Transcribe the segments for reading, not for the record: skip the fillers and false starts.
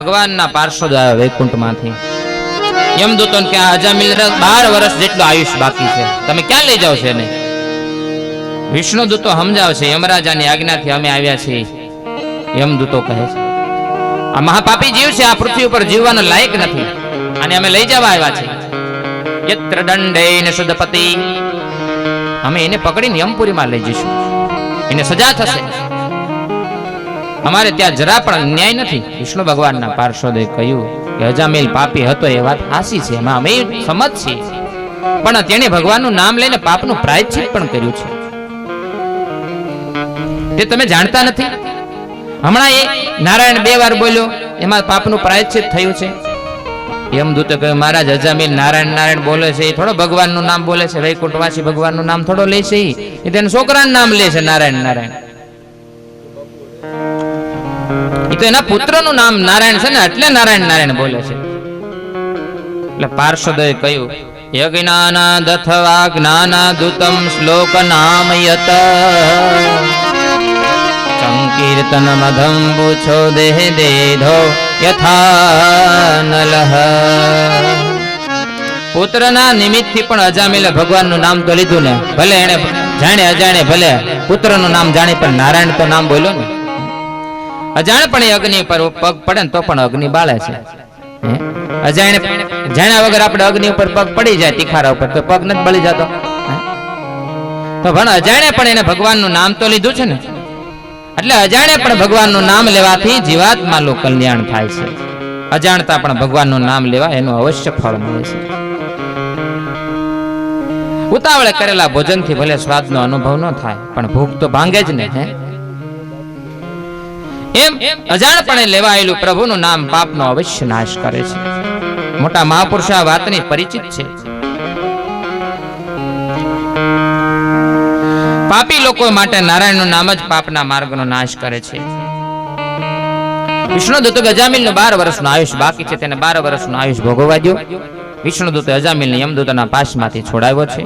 ભગવાનના પાર્ષદ આવ્યા વૈકુંઠમાંથી યમદૂતોને કે આ અજામિલ 12 વર્ષ જેટલું આયુષ બાકી છે, તમે ક્યાં લઈ જાવ છે? નહીં, વિષ્ણુદૂતો સમજાવશે યમરાજાની આજ્ઞાથી અમે આવ્યા છીએ. યમદૂતો કહે છે આ મહાપાપી જીવ છે, આ પૃથ્વી ઉપર જીવવાનો લાયક નથી, અને અમે લઈ જવા આવ્યા છીએ. યત્ર દંડેન સુદપતિ, અમે એને પકડીને યમપુરીમાં લઈ જઈશું, એને સજા થશે, અમારે ત્યાં જરા પણ ન્યાય નથી. વિષ્ણુ ભગવાનના પાર્ષદે કહ્યું કે અજામિલ પાપી હતો એ વાત સાચી છે, એમાં અમે સમજ છીએ, પણ તેણે ભગવાનનું નામ લઈને પાપનું પ્રાયશ્ચિત પણ કર્યું છે, તે તમે જાણતા નથી. હમણાં એ નારાયણ 2 વાર બોલ્યો, એમાં પાપનું પ્રાયશ્ચિત થયું છે. યમદૂતે કહ્યું મહારાજ અજામિલ નારાયણ નારાયણ બોલે છે, એ થોડો ભગવાનનું નામ બોલે છે, વૈકુંઠવાસી ભગવાનનું નામ થોડો લે છે, એ તેના છોકરાનું નામ લે છે નારાયણ નારાયણ. એ તો એના પુત્રનું નામ નારાયણ છે ને, એટલે નારાયણ નારાયણ બોલે છે. એટલે પાર્ષદોએ કહ્યું યજ્ઞાનાદથવા જ્ઞાનાદૂતમ શ્લોક નામયત સંકીર્તન મધમ પૂછો દેહ દેધો યથા નલહ. પુત્રના નિમિત્તથી પણ અજામિલે ભગવાનનું નામ તો લીધું ને, ભલે એને જાણે અજાણે ભલે પુત્રનું નામ જાણી, પણ નારાયણ તો નામ બોલ્યો ને. અજાણ પણ અગ્નિ પર પગ પડે ને તો પણ અગ્નિ બાળે છે. અજાણે જાણ્યા વગર આપણે અગ્નિ ઉપર પગ પડી જાય તીખારા ઉપર, તો પગ નથી બળી જતો? તો પણ અજાણે પણ એને ભગવાનનું નામ તો લીધું છે ને, એટલે અજાણે પણ ભગવાનનું નામ લેવાથી જીવાત્માનું કલ્યાણ થાય છે. અજાણતા પણ ભગવાનનું નામ લેવા એનું અવશ્ય ફળ મળે છે. ઉતાવળે કરેલા ભોજનથી ભલે સ્વાદનો અનુભવ ન થાય, પણ ભૂખ તો ભાંગે જ ને. એમ અજાણપણે લેવાયેલું પ્રભુનું નામ પાપનો અવશ્ય નાશ કરે છે. મોટા મહાપુરુષ આ વાતની પરિચિત છે. પાપી લોકો માટે નારાયણનું નામ જ પાપના માર્ગનો નાશ કરે છે. વિષ્ણુદૂત અજામિલનું 12 વર્ષનું આયુષ બાકી છે, તેને 12 વર્ષનું આયુષ ભોગવવા દો. વિષ્ણુદૂતે અજામિલને યમદૂતના પાશમાંથી છોડાવ્યો છે,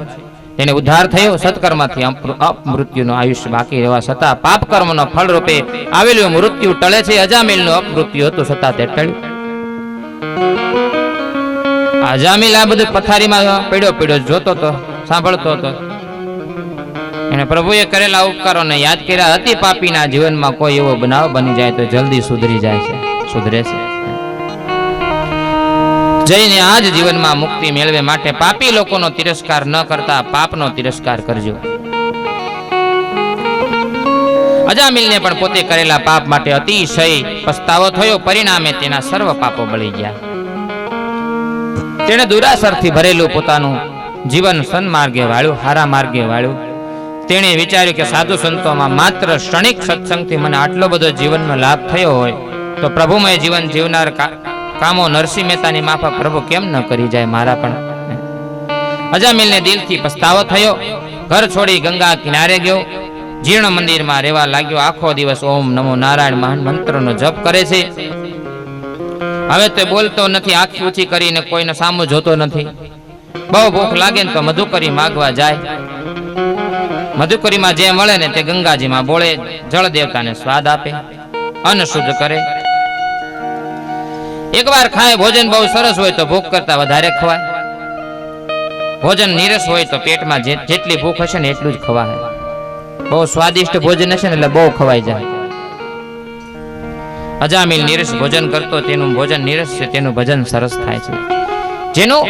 તેને ઉદ્ધાર થયો. સત્કર્મથી અપમૃત્યુનું આયુષ્ય બાકી રહેવા છતાં પાપ કર્મનો ફળ રૂપે આવેલું મૃત્યુ ટળે છે. અજામિલનું અપમૃત્યુ હતું છતાં તે ટળ્યું. અજામિલ આ બધું પથારીમાં પડ્યો જોતો હતો, સાંભળતો હતો. એને પ્રભુએ કરેલા ઉપકારોને યાદ કર્યા. અતિ પાપીના જીવનમાં કોઈ એવો બનાવ બની જાય તો જલ્દી સુધરી જાય છે, સુધરે છે. જઈને આ જ જીવનમાં મુક્તિ મેળવે માટે પાપી લોકોનો તિરસ્કાર ન કરતા પાપનો તિરસ્કાર કરજો. અજામિલને પણ પોતે કરેલા પાપ માટે અતિશય પસ્તાવો થયો. પરિણામે તેના સર્વ પાપો બળી ગયા. તેણે દુરાસરથી ભરેલું પોતાનું જીવન સન્માર્ગે વાળ્યું, હારા માર્ગે વાળ્યું. તેણે વિચાર્યું કે સાધુ સંતોમાં માત્ર ક્ષણિક સત્સંગથી મને આટલો બધો જીવનનો લાભ થયો હોય તો પ્રભુમય જીવન જીવનાર કામો નરસિંહ મહેતાની માફક પ્રભુ કેમ ન કરી જાય મારા પણ. અજામિલને દિલથી પસ્તાવો થયો. ઘર છોડી ગંગા કિનારે ગયો. જીર્ણ મંદિરમાં રહેવા લાગ્યો. આખો દિવસ ઓમ નમો નારાયણ મહાન મંત્રનો જપ કરે છે. હવે તે બોલતો નથી, આંખ ઊંચી કરીને કોઈને સામું જોતો નથી. બહુ ભૂખ લાગે ને તો મધુકરી માગવા જાય. મધુકરીમાં જે મળે ને તે ગંગાજીમાં બોળે, જળ દેવતાને સ્વાદ આપે, અન્ન શુદ્ધ કરે. એકવાર ખાય ભોજન બહુ સરસ હોય તો ભૂખ કરતા વધારે ખવાય. ભોજન નીરસ હોય તો પેટમાં જેટલી ભૂખ હશે ને એટલું જ ખવાય. બહુ સ્વાદિષ્ટ ભોજન હશે ને એટલે બહુ ખવાઈ જાય. અજામિલ નીરસ ભોજન કરતો, તેનું ભોજન નીરસ છે, તેનું ભજન સરસ થાય છે. જેનું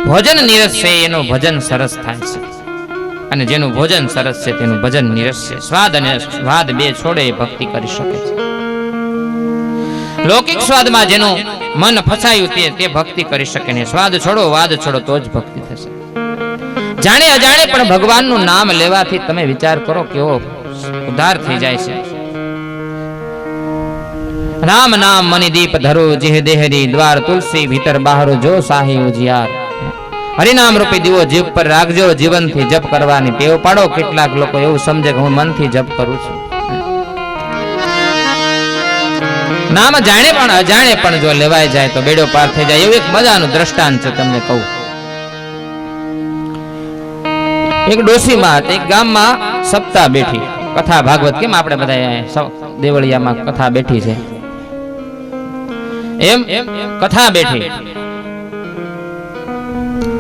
ભોજન નીરસ છે એનું ભજન સરસ થાય છે, અને જેનું ભોજન સરસ છે તેનું ભજન નીરસ છે. સ્વાદ અને સ્વાદ બે છોડે એ ભક્તિ કરી શકે છે. લૌકિક સ્વાદમાં જેનું મન ફસાયું તે ભક્તિ કરી શકે નહીં. સ્વાદ છોડો, વાદ છોડો તો જ ભક્તિ થશે. જાણે અજાણે પણ ભગવાનનું નામ લેવાથી તમે વિચાર કરો કેવો ઉદ્ધાર થઈ જાય છે. રામ નામ મની દીપ ધરો જેહ દેહરી દ્વાર તુલસી ભીતર બહાર જો સાહી ઉજિયાર. હરિનામ રૂપી દીવો જીભ પર રાખજો, જીવનથી જપ કરવાની ટેવ પાડો. કેટલાક લોકો એવું સમજે કે હું મનથી જપ કરું છું. નામ જાણે પણ અજાણે પણ જો લેવાય જાય તો બેડો પાર થઈ જાય. એવું એક મજાનું દ્રષ્ટાંત છે, તમને કહું. એક ડોશીમાં એક ગામમાં સપ્તાહ બેઠી, કથા ભાગવત કેમ આપણે બધા દેવળિયામાં કથા બેઠી છે. એમ કથા બેઠી,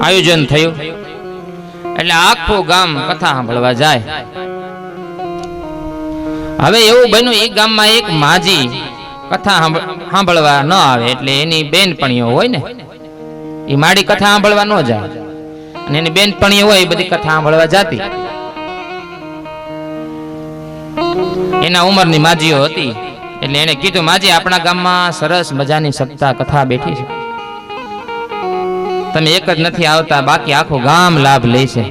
આયોજન થયું એટલે આખું ગામ કથા સાંભળવા જાય. હવે એવું બન્યું એ ગામમાં એક માજી કથા સાંભળવા ન આવે એટલે એની બેનપણીઓ હોય ને એ માડી કથા સાંભળવા ન જાય, અને એની બેનપણીઓ હોય એ બધી કથા સાંભળવા જાતી. એના ઉંમરની માજીઓ હતી એટલે એને કીધું, માજી આપણા ગામમાં સરસ મજાની સપ્તાહ કથા બેઠી છે, તમે એક જ નથી આવતા, બાકી આખું ગામ લાભ લે છે,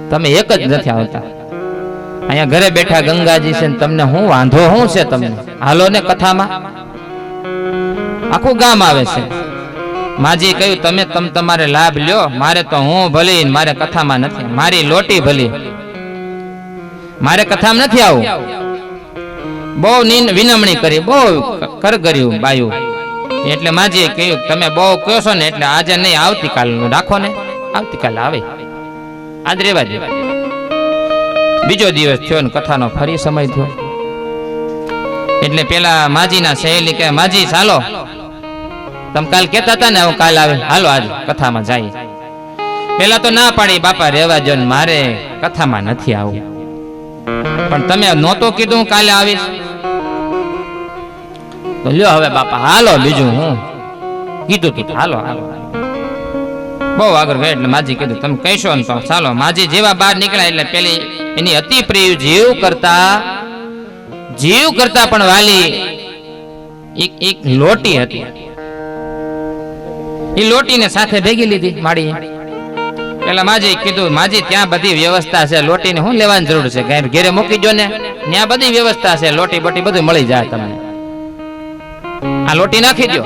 તમે એક જ નથી આવતા. અહીંયા ઘરે બેઠા ગંગાજી છે, તમને હું વાંધો શું છે, તમને હાલો ને કથામાં, આખું ગામ આવે છે. માજી કહ્યું, તમે તમારે લાભ લ્યો, મારે તો હું ભલી, મારે કથામાં નથી, મારી લોટી ભલી, મારે કથામાં નથી આવું. બહુ વિનમણી કરી, બહુ કરગર્યું બાયું. એટલે માજીએ કહ્યું, તમે બહુ કહો છો ને એટલે આજે નહીં, આવતીકાલ રાખો ને, આવતીકાલે આવે, આજ રેવા દે. બીજો દિવસ થયો ને કથાનો ફરી સમય થયો એટલે પેલા માજીના સહેલી કે, માજી ચાલો, તમે કાલ કહેતા હતા ને હું કાલ આવે, હાલો આજ કથામાં જાય. પેલા તો ના પાડી, બાપા રેવા જો, મારે કથામાં નથી આવું. પણ તમે નહોતો કીધું કાલે આવીશ, તો લ્યો હવે બાપા હાલો, બીજું હું કીધું તું હાલો હાલો. બહુ આગળ ગયા એટલે માજી કીધું, તમે કહેશો ને તો ચાલો. માજી જેવા બહાર નીકળ્યા એટલે પેલી એની અતિ પ્રિય જીવ કરતા પણ વાલી એક લોટી હતી. એ લોટીને સાથે ભેગી લીધી માડી. પેલા માજી કીધું, માજી ત્યાં બધી વ્યવસ્થા છે, લોટીને શું લેવાની જરૂર છે, ઘેરે મૂકી જો ને, ત્યાં બધી વ્યવસ્થા છે, લોટી બોટી બધું મળી જાય તમને, આ લોટી નાખી દો.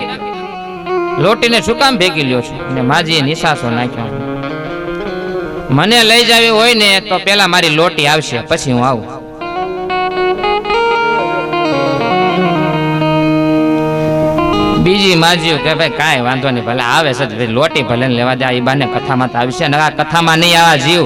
લોટીને શું કામ ભેગી લ્યો છો? અને માજીએ નિશાસો નાખ્યો, મને લઈ જાવી હોય ને તો પેલા મારી લોટી આવશે, પછી હું આવું. બીજી માજીઓ કે ભાઈ કાંઈ વાંધો નહીં, ભલે આવે છે, લોટી ભલે લેવા દે, એ બાને કથામાં તો આવશે ને, આ કથામાં નહીં આવા જીવ.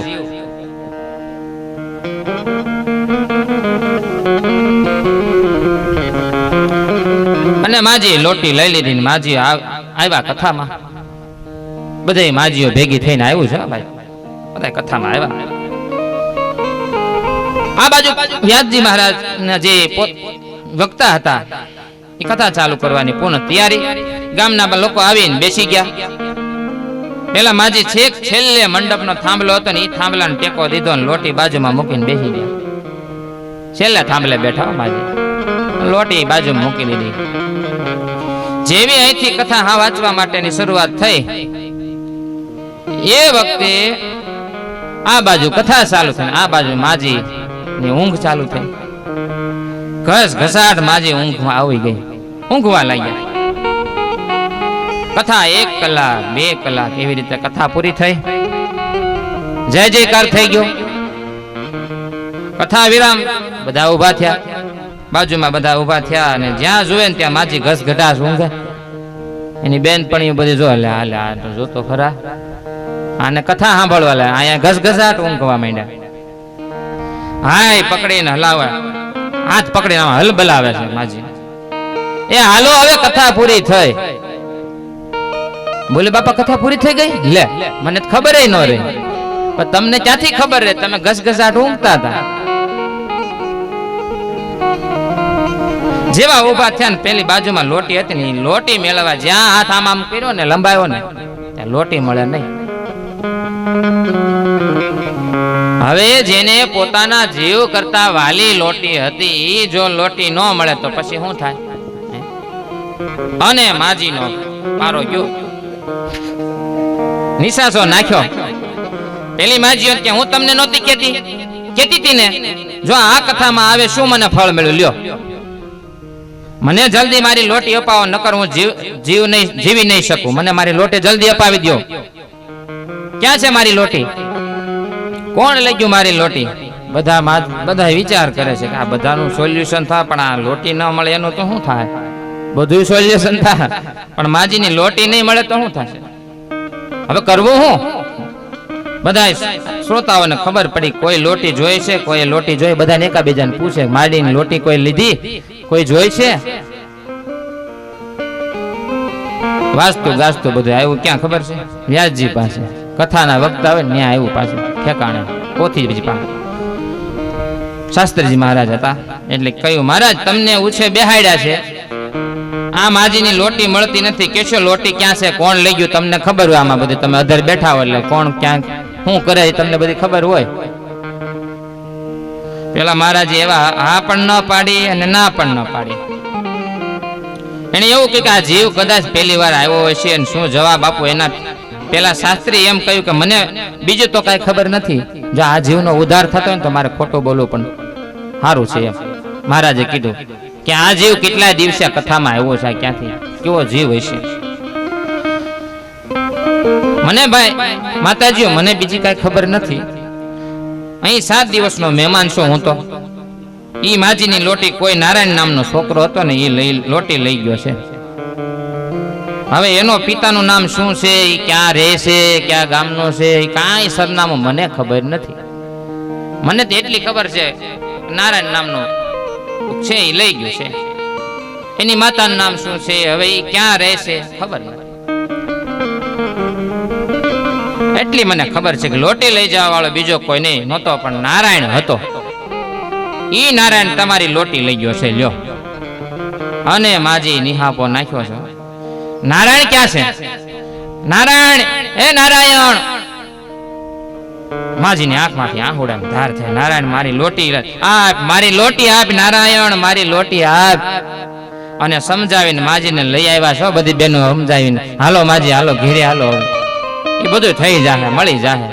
અને માજી લોટી લઈ લીધી, માજી આવ્યા કથામાં. બધા માજીઓ ભેગી થઈને આવ્યું છે ભાઈ, બધા કથામાં આવ્યા. આ બાજુ વ્યાસજી મહારાજ જે વક્તા હતા એ કથા ચાલુ કરવાની પૂર્ણ તૈયારી. ગામના લોકો આવીને બેસી ગયા. પેલા માજી છેક છેલ્લે મંડપનો થાંભલો હતો ને એ થાંભલાને ટેકો દીધો ને લોટી બાજુમાં મૂકીને બેસી ગયા. છેલ્લા થાંભલે બેઠા માજી, લોટી બાજુમાં મૂકી દીધી. જેવી અહીંથી કથા હા વાંચવા માટેની શરૂઆત થઈ એ વખતે આ બાજુ કથા ચાલુ થઈ, આ બાજુ માજી ની ઊંઘ ચાલુ થઈ. ઘસ ઘસાટ માજી ઊંઘમાં આવી ગઈ, ઊંઘવા લાગ્યા. કથા 1 કલાક 2 કલાક એવી રીતે કથા પૂરી થઈ. જય જયકાર થઈ ગયો. કથા વિરામ, બધા ઉભા થયા, બાજુમાં બધા ઉભા થયા અને જ્યાં જોવે ને ત્યાં માજી ઘસ ઘટાશ ઊંઘે. એની બેનપણીઓ બધી જો લે હાલે આ તો જોતો ખરા, આને કથા સાંભળવા લે, અહીંયા ઘસ ઘસાટ ઊંઘવા માંડ્યા. હાય પકડીને હલાવે, હાથ પકડીને હલબલાવે છે માજી. એ હાલો હવે કથા પૂરી થઈ. બોલે બાપા કથા પૂરી થઈ ગઈ? લે મને ખબર ન રહી. પણ તમને ક્યાંથી ખબર રહે? તમે ઘસઘસાટ ઊંઘતા હતા. જેવા ઉભા થયા ને પેલી બાજુમાં લોટી હતી ને, લોટી મેળવવા જ્યાં હાથ આમ આમ કર્યો ને લંબાયો ને ત્યાં લોટી મળે નહીં. હવે જેને પોતાના જીવ કરતા વાલી લોટી હતી, જો લોટી ન મળે તો પછી શું થાય? અને માજીનો પારો ગયો, નિશાસો નાખ્યો. પેલી માજીઓ કે હું તમને નહોતી કેતી હતી ને, જો આ કથામાં આવે શું મને ફળ મળ્યું, લ્યો મને જલ્દી મારી લોટી અપાવો, નકર હું જીવી નહીં શકું. મને મારી લોટી જલ્દી અપાવી દો. ક્યાં છે મારી લોટી? કોણ લઈ ગયું મારી લોટી? બધા વિચાર કરે છે કે આ બધાનું સોલ્યુશન થાય, પણ આ લોટી ન મળે એનું તો શું થાય? બધું સોલ્યુશન થાય પણ માજીની લોટી નહીં મળે તો શું થશે? હવે કરવું શું? બધા શ્રોતાઓને ખબર પડી, કોઈ લોટી જોઈ છે, કોઈ લોટી જોઈ. બધાને એકાબીજાને પૂછે, માડીની લોટી કોઈ લીધી, કોઈ જોઈ છે? વાંચતું ગાજતું બધું આવ્યું ક્યાં ખબર છે? વ્યાસજી પાસે. કથાના વખત આવે ને ત્યાં આવ્યું પાછું ઠેકાણે પોથીજી પાસે. શાસ્ત્રીજી મહારાજ હતા એટલે કહ્યું, મહારાજ તમને ઉછે બેહાડ્યા છે, આ માજીની લોટી મળતી નથી, કેશો લોટી ક્યાં છે, કોણ લઈ ગયું તમને ખબર હોય? આમાં બધું તમે અધર બેઠા હોય એટલે કોણ ક્યાં શું કરે તમને બધી ખબર હોય. પેલા મહારાજે એવા હા પણ ન પાડી અને ના પણ ન પાડી. એને એવું કે આ જીવ કદાચ પહેલી વાર આવ્યો હોય છે અને શું જવાબ આપો. એના પેલા શાસ્ત્રી એમ કહ્યું કે મને બીજું તો કઈ ખબર નથી, જો આ જીવનો ઉદ્ધાર થતો હોય ને તો મારે ખોટું બોલવું પણ સારું છે. એમ મહારાજે કીધું કે આ જીવ કેટલા દિવસે કથામાં આવ્યો છે, ક્યાંથી કેવો જીવ હશે. મને ભાઈ માતાજીઓ મને બીજી કઈ ખબર નથી. અહીં 7 દિવસનો મહેમાન છું હું તો. ઈ માજીની લોટી કોઈ નારાયણ નામનો છોકરો હતો ને એ લોટી લઈ ગયો છે. હવે એનો પિતાનું નામ શું છે, એ ક્યાં રહે છે, ક્યાં ગામનો છે, એ કાંઈ સરનામું મને ખબર નથી. મને તો એટલી ખબર છે નારાયણ નામનો છે એ લઈ ગયો છે. એની માતાનું નામ શું છે, હવે એ ક્યાં રહે છે ખબર નથી. એટલી મને ખબર છે કે લોટી લઈ જવા વાળો બીજો કોઈ નહીં નહોતો, પણ નારાયણ હતો. ઈ નારાયણ તમારી લોટી લઈ ગયો છે, લ્યો. અને માજી નિહાપો નાખ્યો છે. નારાયણ ક્યાં છે? નારાયણ, હે નારાયણ. માજીની આંખમાંથી આંખોડાની ધાર થાય. નારાયણ મારી લોટી આપ, મારી લોટી આપ, નારાયણ મારી લોટી આપ. અને સમજાવીને માજીને લઈ આવ્યા છો, બધી બેનો સમજાવીને, હાલો માજી હાલો ઘેરે હાલો, એ બધું થઈ જાહે, મળી જાહે.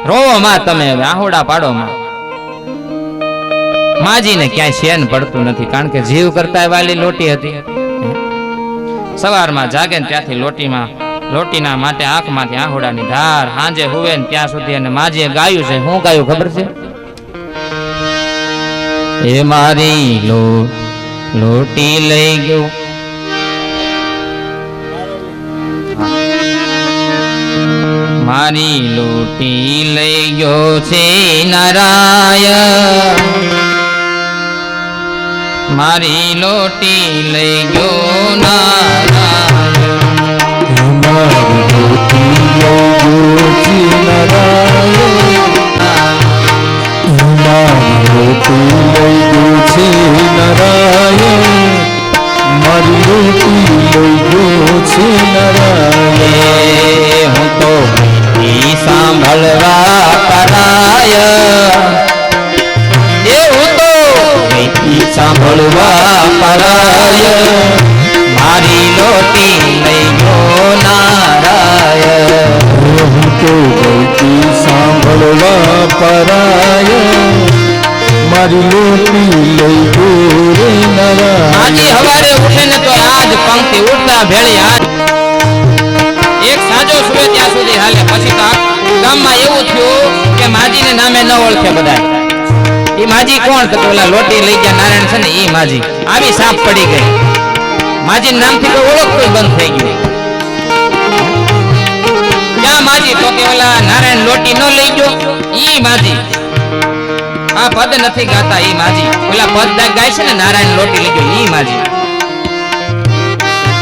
રોવો માં તમે હવે, આહોડા પાડો માં. માજીને ક્યાંય શેન પડતું નથી, કારણ કે જીવ કરતા વાલી લોટી હતી. સવારમાં જાગે ને ત્યાંથી લોટીના માટે આંખમાંથી આહોડાની ધાર, સાંજે હુવે ને ત્યાં સુધી. અને માજીએ ગાયું છે, શું ગાયું ખબર છે? એ મારી લોટી લઈ ગયો, મારી લોટી લઈ ગયો છે નારાયણ, મારી લોટી લઈ ગયો નારાયણ, મારી લોટી લઈ ગયો છે નારાયણ, મારી લોટી લઈ ગયો છે નારાયણ, મારી લોટી લઈ ગયો છે નારાયણ. હું તો સાંભળવા પરાય, એ હું તો સાંભળવા પરાય, મારી લોટી લઈ ગયો નારાયણ. હું તો ગઈતી સાંભળવા પરાય, મારી લોટી લઈ ગયો રે નારાયણ. આજે હવારે ઉઠે ને તો આજ પંક્તિ ઉઠતા ભેળી આજ એક સાજો સુવે ત્યાં સુધી હાલે. પછી તો ગામમાં એવું થયું કે માજીને નામે ન ઓળખે બધા. એ માજી કોણ? તો પેલા લોટી લઈ ગયા નારાયણ છે ને એ માજી. આવી સાપ પડી ગઈ. માજી નામથી તો ઓળખતું બંધ થઈ ગયું. ક્યાં માજી? તો કે ઓલા નારાયણ લોટી ન લઈ ગયો ઈ માજી. આ પદ નથી ગાતા ઈ માજી. ઓલા પદ ગાય છે ને નારાયણ લોટી લઈ ગયો ઈ માજી.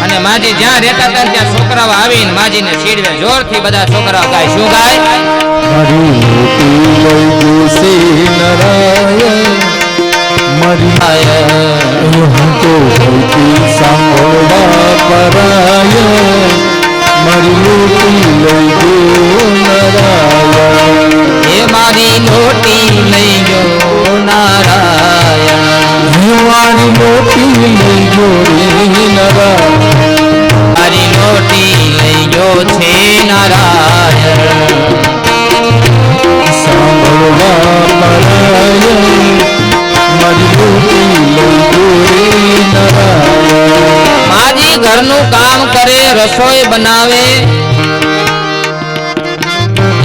અને માજી જ્યાં રહેતા હતા ત્યાં છોકરાઓ આવીને માજીને ચીડવે. જોરથી બધા છોકરાઓ ગાય. શું ગાય? મારી લોટી લઈ ગયો છે નારાયણ, મારી હું તો ગઈતી સાંભળવા પરાય, મારી લોટી લઈ ગયો નારાયણ. એ મારી લોટી લઈ ગયો નારાયણ, મારી લોટી લઈ ગયો રે નારાયણ, મારી લોટી લઈ ગયો છે નારાયણ. સાંભળવા પરાય, મારી લોટી લઈ ગયો રે નારાયણ. માજી ઘરનું કામ કરે, રસોઈ બનાવે,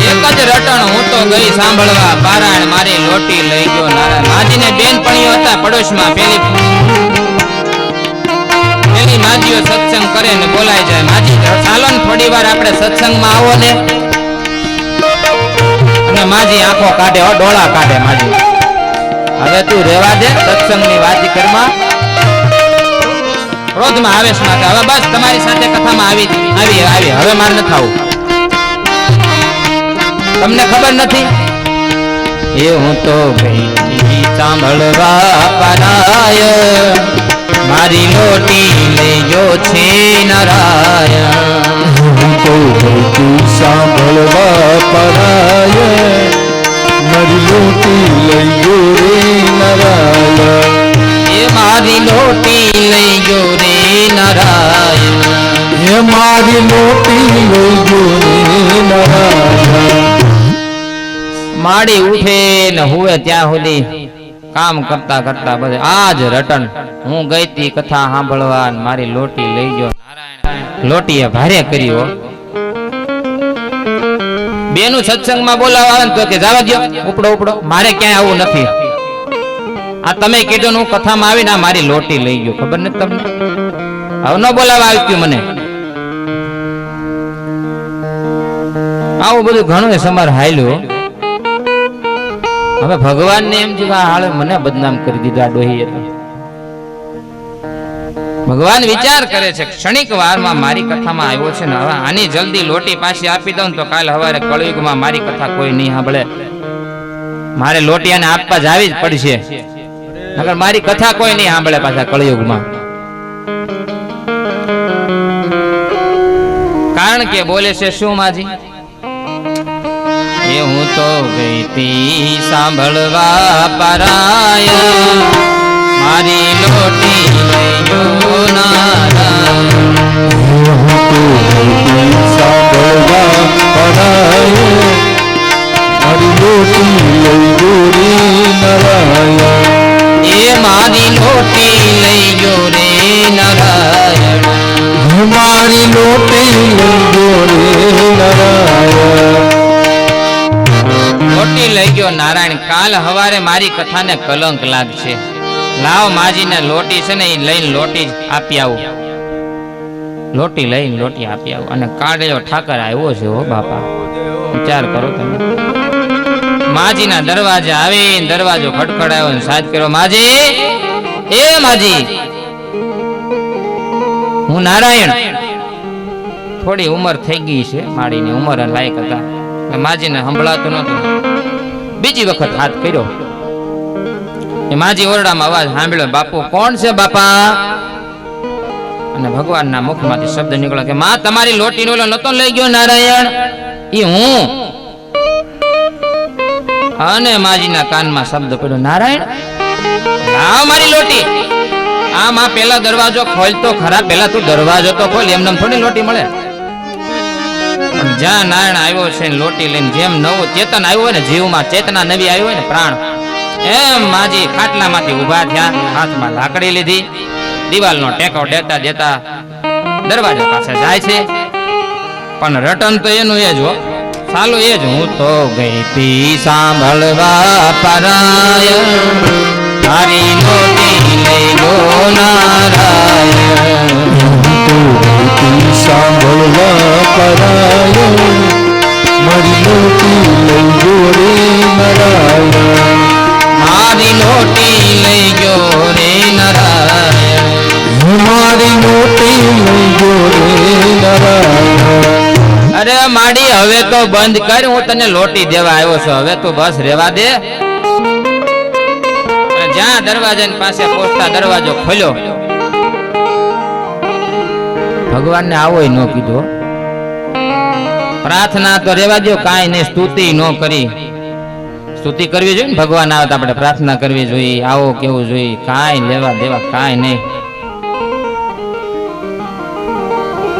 એક જ રટણ હું તો ગઈ સાંભળવા પારાયણ, મારી લોટી લઈ ગયો નારાયણ. માજીને બેનપણીઓ હતા પડોશમાં. પેલી માજીઓ સત્સંગ કરે ને બોલાય જાય, માજી ચાલો ને થોડી વાર આપણે સત્સંગમાં આવો ને. અને માજી આંખો કાઢે, ડોળા કાઢે માજી. હવે તું રેવા દે સત્સંગની વાત કરમાં. ક્રોધમાં આવેશમાં કે હવે બસ તમારી સાથે કથામાં આવી હવે મારે ન થાવું. તમને ખબર નથી એ હું તો ગઈ સાંભળવા પરાય મારી લોટી લેજો છે નારાયણ. હું તો ગઈ સાંભળવા પરાય મારી લોટી લઈ ગયો રે નારાયણ. એ મારી લોટી લેજો રે નારાયણ. એ મારી લોટી લઈ ગયો રે નારાયણ. માડી ઉઠે ને હુએ ત્યાં સુધી કામ કરતા કરતા બધે આજ રટન હું ગઈ તી કથા સાંભળવા ને મારી લોટી લઈ ગયો નારાયણ. લોટીએ ભારે કર્યો. બેનું સત્સંગમાં બોલાવા આવે ને તો કે જવા દો ઉપડો મારે ક્યાંય આવું નથી. આ તમે કીધું હું કથામાં આવીને આ મારી લોટી લઈ ગયો. ખબર નથી તમને? હવે ન બોલાવા આવ્યું મને. આવું બધું ઘણું સમાર હાલ્યું. હવે ભગવાન ને એમ છે કે હાલે મને બદનામ કરી દીધા ડોહીએ. ભગવાન વિચાર કરે છે ક્ષણિક વારમાં મારી કથામાં આવ્યો છે ને હવે આની જલ્દી લોટી પાછી આપી દઉં તો કાલ સવારે કળયુગમાં મારી કથા કોઈ નહીં સાંભળે. મારે લોટિયાને આપવા જ આવી જ પડશે, નકર મારી કથા કોઈ નહીં સાંભળે પાછા કળયુગમાં. કારણ કે બોલે છે શું માજી એ હું તો ગઈ તી સાંભળવા પરાય મારી લોટી લઈ ગયો નારાયણ. હું તો સાંભળવા પરાય મારી લોટી લઈ ગયો રે નારાયણ. એ મારી લોટી લઈ ગયો રે નારાયણ. મારી લોટી લઈ ગયો રે નારાયણ. લોટી લઈ ગયો નારાયણ. કાલ હવારે મારી કથાને કલંક લાગશે. લાવ માજીને લોટી છે ને એ લઈને લોટી આપી આવું. લોટી લઈને લોટી આપી આવું. અને કાળેલો ઠાકર આવ્યો છે હો બાપા, વિચાર કરો તમે. માજીના દરવાજે આવીને દરવાજો ખટખડાયો ને સાજ કર્યો માજી એ માજી હું નારાયણ. થોડી ઉંમર થઈ ગઈ છે માડીની ઉંમર લાયક હતા. માજીને સંભળાતું નતું. બીજી વખત હાથ કર્યો. એ માજી ઓરડામાં અવાજ સાંભળ્યો બાપુ કોણ છે બાપા? અને ભગવાનના મુખમાંથી શબ્દ નીકળ્યો કે માં તમારી લોટી નો નતો લઈ ગયો નારાયણ ઈ હું. અને માજીના કાનમાં શબ્દ પડ્યો નારાયણ લાવ મારી લોટી. આ માં પેલા દરવાજો ખોલ તો ખરા. પેલા તું દરવાજો તો ખોલ, એમને થોડી લોટી મળે. જ્યાં નારાયણ આવ્યો છે લોટી લઈને જેમ નવું ચેતન આવ્યું હોય ને જીવમાં ચેતના નવી આવી હોય ને પ્રાણ એમ માજી ખાટલામાંથી ઊભા થયા. હાથમાં લાકડી લીધી. દિવાલનો ટેકો દેતા દેતા દરવાજા પાસે જાય છે. પણ રટન તો એનું એ જ હો, સાલું એ જ હું તો ગઈ તી સાંભળવા પરાય મારી લોટી લઈ ગયો નારાયણ. સાંભળવા પરાય મારી લોટી લઈ ગયો રે નારાયણ. મારી લોટી લઈ ગયો રે નારાયણ. મારી લોટી લઈ ગયો રે નારાયણ. અરે માડી હવે તો બંધ કર, હું તને લોટી દેવા આવ્યો છું. હવે તું બસ રેવા દે. જ્યાં દરવાજા પાસે પહોંચતા દરવાજો ખોલ્યો. ભગવાનને આવો ન કીધો. પ્રાર્થના તો રેવા દો, કાંઈ નહીં. સ્તુતિ ન કરી. સ્તુતિ કરવી જોઈએ ને, ભગવાન આવે તો આપણે પ્રાર્થના કરવી જોઈએ. આવો કેવું જોઈએ, કાંઈ લેવા દેવા કાંઈ નહીં.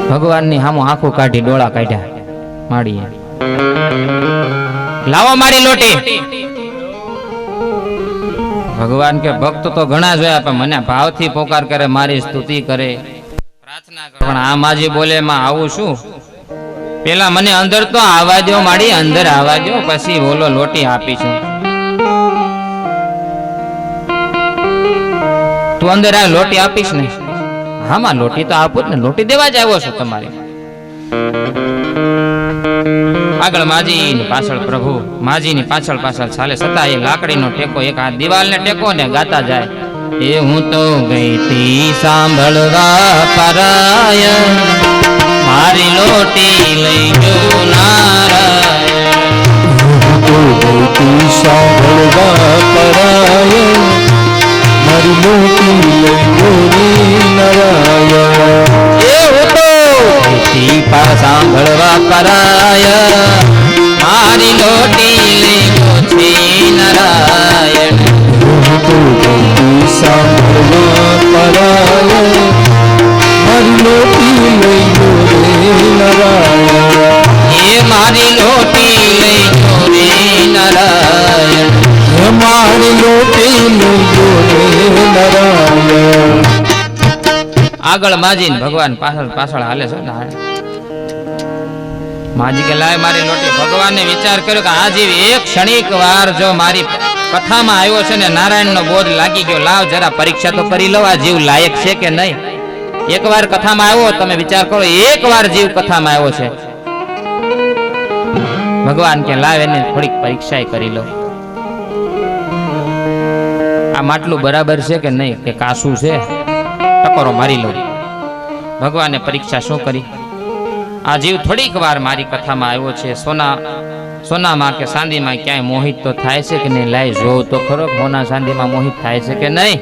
ભગવાનની સામું આંખો કાઢી ડોળા કાઢ્યા માડીએ. લાવો મારી લોટી. ભગવાન કે ભક્ત તો ઘણા જોયા પણ મને ભાવથી પોકાર કરે, મારી સ્તુતિ કરે, પ્રાર્થના કરે. પણ આ માજી બોલે માં આવું શું? પેલા મને અંદર તો આવવા દો માડી, અંદર આવવા દો, પછી બોલો લોટી આપી છું. તું અંદર આ લોટી આપીશ ને? હા માં લોટી તો આપું જ ને, લોટી દેવા જ આવ્યો છું તમારે. આગળ માજી ની પાછળ પ્રભુ, માજી ની પાછળ પાછળ ચાલે. છતાં એ લાકડીનો ટેકો, એક હાથ દિવાલને ટેકો ને ગાતા જાય એ હું તો ગઈ તી સાંભળવા પરાય, મારી લોટી લઈ ગયો નારાયણ. તો ગોતી સાંભળવા પરાય, મારી લોટી લઈ ગોરી નારાયણ. એ હું તો ગઈ સાંભળવા પરાય, મારી લોટી લઈ ગયો છે નારાયણ. તો ગોતી સાંભળવા પરાય, મારી લોટી લઈ ગોરી નારાયણ. એ મારી લોટી લઈ ગયો રે નારાયણ. મારી લોટી લઈ ગોરી નારાયણ. આગળ માજી ને ભગવાન પાછળ પાછળ હાલે છે ને. માજી કે લાય મારી લોટી. ભગવાનને વિચાર કર્યો કે આ જીવ એક ક્ષણિક વાર જો મારી કથામાં આવ્યો છે ને નારાયણનો બોધ લાગી ગયો, લાવ જરા પરીક્ષા તો કરી લો આ જીવ લાયક છે કે નહીં. એકવાર કથામાં આવ્યો, તમે વિચાર કરો, એકવાર જીવ કથામાં આવ્યો છે. ભગવાન કે લાવ એને થોડીક પરીક્ષા કરી લો, આ માટલું બરાબર છે કે નહીં, કે કાસું છે, ટકોરો મારી લો. ભગવાને પરીક્ષા શું કરી? આ જીવ થોડીક વાર મારી કથામાં આવ્યો છે, સોનામાં કે ચાંદીમાં ક્યાંય મોહિત તો થાય છે કે નહીં, લાય જોવ તો ખરો, સોના ચાંદીમાં મોહિત થાય છે કે નહીં.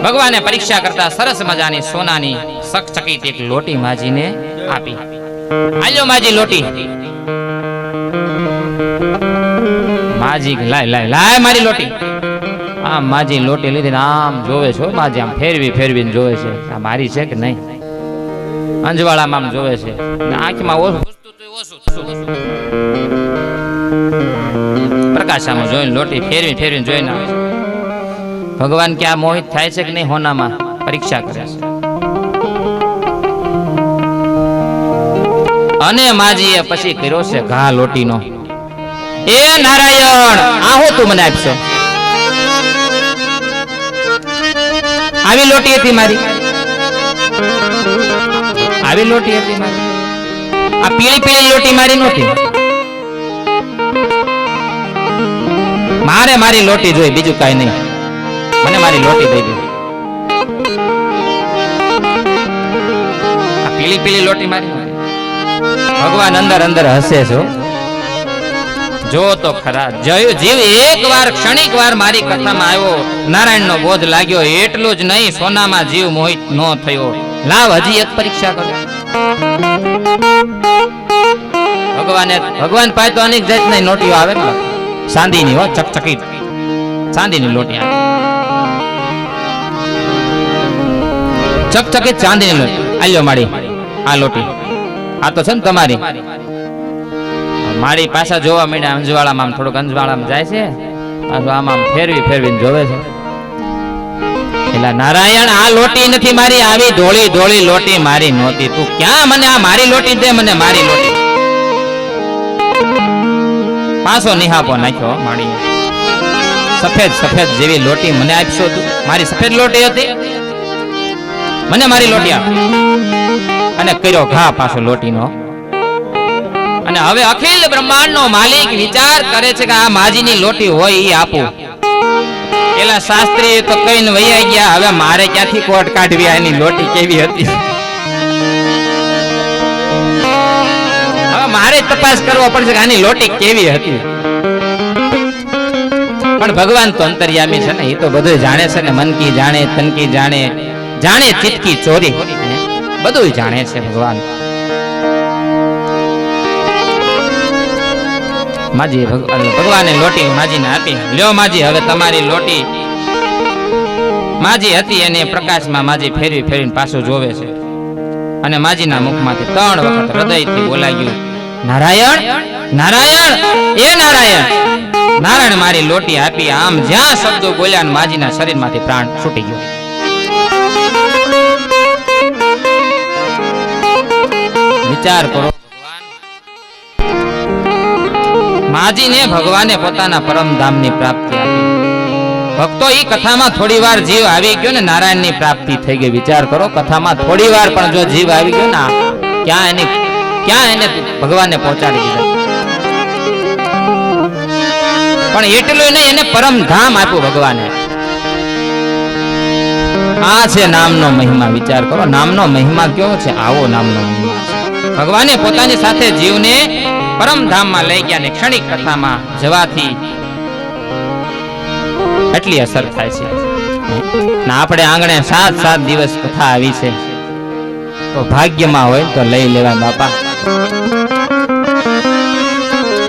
ભગવાને પરીક્ષા કરતા સરસ મજાની સોનાની ચકચકિત એક લોટી માજીને આપી. આલ્યો માજી લોટી. માજી લાય લાય લાય મારી લોટી. આમ માજી લોટી લીધી ને આમ જોવે છે, માજી આમ ફેરવી ફેરવીને જોવે છે, આ મારી છે કે નહીં. અંજવાળામાં આમ જોવે છે, આંખમાં ઓછું પ્રકાશામાં જોઈને લોટી ફેરવી ફેરવીને જોઈને આવે છે. ભગવાન કે આ મોહિત થાય છે કે નહીં હોનામાં, પરીક્ષા કરે છે. અને માજીએ પછી કર્યો છે ઘા લોટીનો. એ નારાયણ, આ હું તું મને આપશો? આવી લોટી હતી મારી, આવી લોટી હતી મારી. આ પીળી પીળી લોટી મારી નહોતી. મારે મારી લોટી જોઈ, બીજું કાઈ નહીં. મને મારી લોટી દઈ દે. આ પીળી પીળી લોટી મારી નહોતી. ભગવાન અંદર અંદર હસે છો. જો તો ખરા, જીવ એક વાર ક્ષણિક વાર મારી કથામાં આવ્યો, નારાયણનો બોધ લાગ્યો, એટલું જ નહીં, સોનામાં જીવ મોહિત ન થયો. લાવ હજી એક પરીક્ષા કરો. ભગવાન પાસે તો અનેક જાતની નોટીઓ આવે ને, ચાંદીની હો, ચકચકિત ચાંદીની લોટી આવે, ચકચકિત ચાંદીની લોટી. આલ્યો મારી આ લોટી, આ તો છે ને તમારી. મારી પાછા જોવા માંડ્યા, અંજવાળામાં થોડુંક અંજવાળામાં જાય છે, પાછું આમ ફેરવી ફેરવીને જોવે છે. એટલે નારાયણ, આ લોટી નથી મારી, આવી ધોળી ધોળી લોટી મારી નહોતી. તું ક્યાં મને આ મારી લોટી દે, મને મારી લોટી. પાછો નિહાપો નાખ્યો મારી. સફેદ સફેદ જેવી લોટી મને આપશો તું? મારી સફેદ લોટી હતી, મને મારી લોટી આપ. અને કર્યો ઘા પાછો લોટીનો. અને હવે અખિલ બ્રહ્માંડનો માલિક વિચાર કરે છે કે આ માજીની લોટી હોય એ આપું. પેલા શાસ્ત્રી તો કઈને વૈયા ગયા, હવે મારે ક્યાંથી કોટ કાઢવી, આની લોટી કેવી હતી. હવે મારે તપાસ કરવો પડશે કે આની લોટી કેવી હતી. પણ ભગવાન તો અંતર્યામી છે ને, એ તો બધું જાણે છે ને. મન કી જાણે, તન કી જાણે, જાણે ચિત્ત કી ચોરી, બધું જાણે છે ભગવાન. માજી ભગવાને લોટી માજીને આપી. લ્યો માજી, હવે તમારી લોટી. માજી હતી એને પ્રકાશમાં માજી ફેરવી ફેરવીને પાછું જોવે છે. અને માજીના મુખમાંથી 3 વખત હૃદયથી બોલાયું, નારાયણ નારાયણ, એ નારાયણ. નારાયણ મારી લોટી આપી. આમ જ્યાં શબ્દો બોલ્યા ને માજીના શરીરમાંથી પ્રાણ છૂટી ગયો. વિચાર કરો, માજીને ભગવાને પોતાના પરમ ધામની પ્રાપ્તિ આપી. ભક્તો, એ કથામાં થોડી વાર જીવ આવી ગયો ને, નારાયણની પ્રાપ્તિ થઈ ગઈ. વિચાર કરો, કથામાં થોડી વાર પણ જો જીવ આવી ગયો ને, ક્યાં એને ભગવાનને પહોંચાડી દીધા. પણ એટલું નહીં, એને પરમ ધામ આપ્યું ભગવાને. આ છે નામનો મહિમા. વિચાર કરો, નામનો મહિમા કયો છે? આવો નામનો મહિમા છે. ભગવાને પોતાની સાથે જીવને પરમધામમાં લઈ ગયા ને ક્ષણિક કથામાં જવાથી એટલી અસર થાય છે. ને આપણે આંગણે 7 દિવસ કથા આવી છે, તો ભાગ્યમાં હોય તો લઈ લેવા બાપા.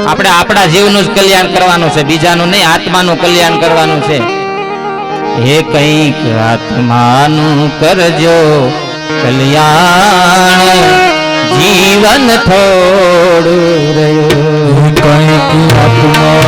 આપણે આપણા જીવનું જ કલ્યાણ કરવાનું છે, બીજાનું નહીં. આત્માનું કલ્યાણ કરવાનું છે. હે કંઈક આત્માનું કરજો કલ્યાણ, જીવન થોડું રહ્યું. કંઈક આત્મા